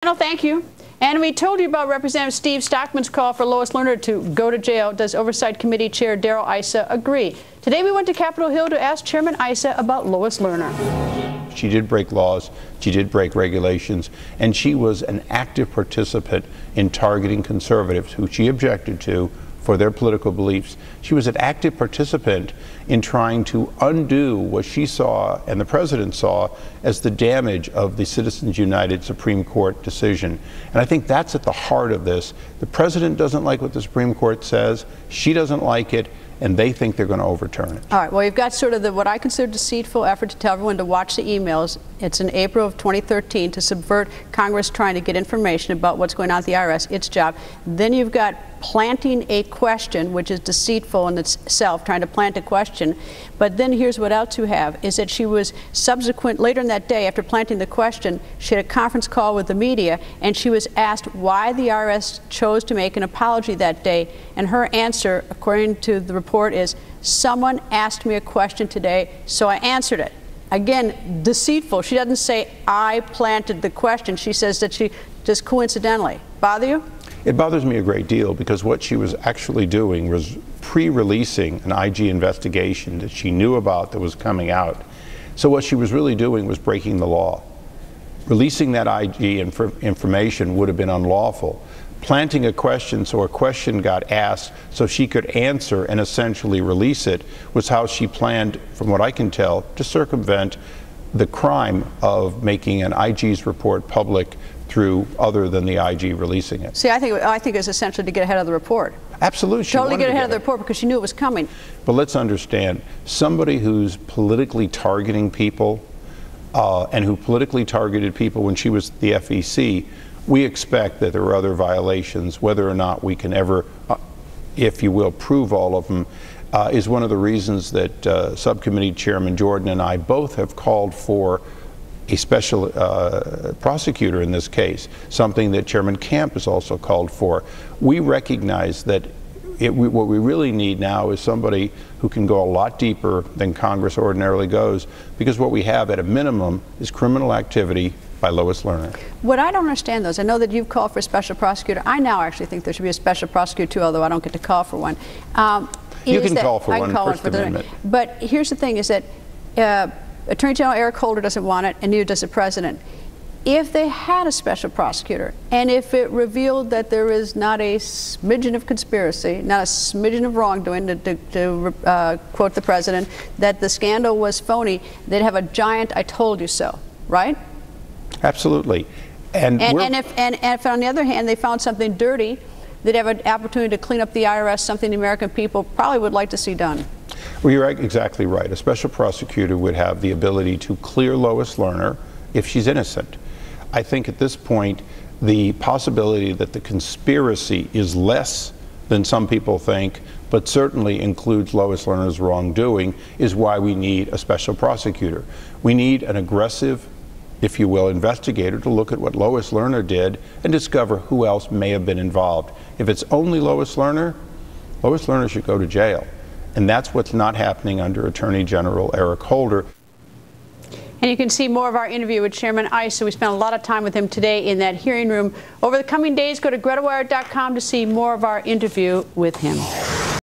Thank you. And we told you about Representative Steve Stockman's call for Lois Lerner to go to jail. Does Oversight Committee Chair Issa agree? Today we went to Capitol Hill to ask Chairman Issa about Lois Lerner. She did break laws, she did break regulations, and she was an active participant in targeting conservatives who she objected to for their political beliefs. She was an active participant in trying to undo what she saw and the president saw as the damage of the Citizens United Supreme Court decision. And I think that's at the heart of this. The president doesn't like what the Supreme Court says, she doesn't like it, and they think they're going to overturn it. All right, well, you've got sort of what I consider deceitful effort to tell everyone to watch the emails. It's in April of 2013 to subvert Congress trying to get information about what's going on at the IRS, its job. Then you've got planting a question, which is deceitful in itself, trying to plant a question. But then here's what else you have, is that she was later in that day, after planting the question, she had a conference call with the media, and she was asked why the IRS chose to make an apology that day. And her answer, according to the report, is, someone asked me a question today, so I answered it. Again, deceitful. She doesn't say, I planted the question. She says that she just coincidentally. Bother you? It bothers me a great deal because what she was actually doing was pre-releasing an IG investigation that she knew about that was coming out. So what she was really doing was breaking the law. Releasing that IG information would have been unlawful. Planting a question so a question got asked so she could answer and essentially release it was how she planned, from what I can tell, to circumvent the crime of making an IG's report public through other than the IG releasing it. See, I think it's essentially to get ahead of the report. Absolutely. Totally get ahead of the report because she knew it was coming. But let's understand, somebody who's politically targeting people and who politically targeted people when she was at the FEC, we expect that there are other violations. Whether or not we can ever, if you will, prove all of them, is one of the reasons that Subcommittee Chairman Jordan and I both have called for a special prosecutor in this case, something that Chairman Camp has also called for. We recognize that what we really need now is somebody who can go a lot deeper than Congress ordinarily goes, because what we have at a minimum is criminal activity by Lois Lerner. What I don't understand, though, is I know that you've called for a special prosecutor. I now actually think there should be a special prosecutor, too, although I don't get to call for one. You can call for one, First Amendment. But here's the thing, is that Attorney General Eric Holder doesn't want it, and neither does the President. If they had a special prosecutor, and if it revealed that there is not a smidgen of conspiracy, not a smidgen of wrongdoing, to quote the President, that the scandal was phony, they'd have a giant "I told you so," right? Absolutely. And if on the other hand they found something dirty, they'd have an opportunity to clean up the IRS, something the American people probably would like to see done. Well, you're exactly right. A special prosecutor would have the ability to clear Lois Lerner if she's innocent. I think at this point, the possibility that the conspiracy is less than some people think, but certainly includes Lois Lerner's wrongdoing, is why we need a special prosecutor. We need an aggressive, if you will, investigator to look at what Lois Lerner did and discover who else may have been involved. If it's only Lois Lerner should go to jail. And that's what's not happening under Attorney General Eric Holder. And you can see more of our interview with Chairman Issa. We spent a lot of time with him today in that hearing room. Over the coming days, go to GretaWire.com to see more of our interview with him.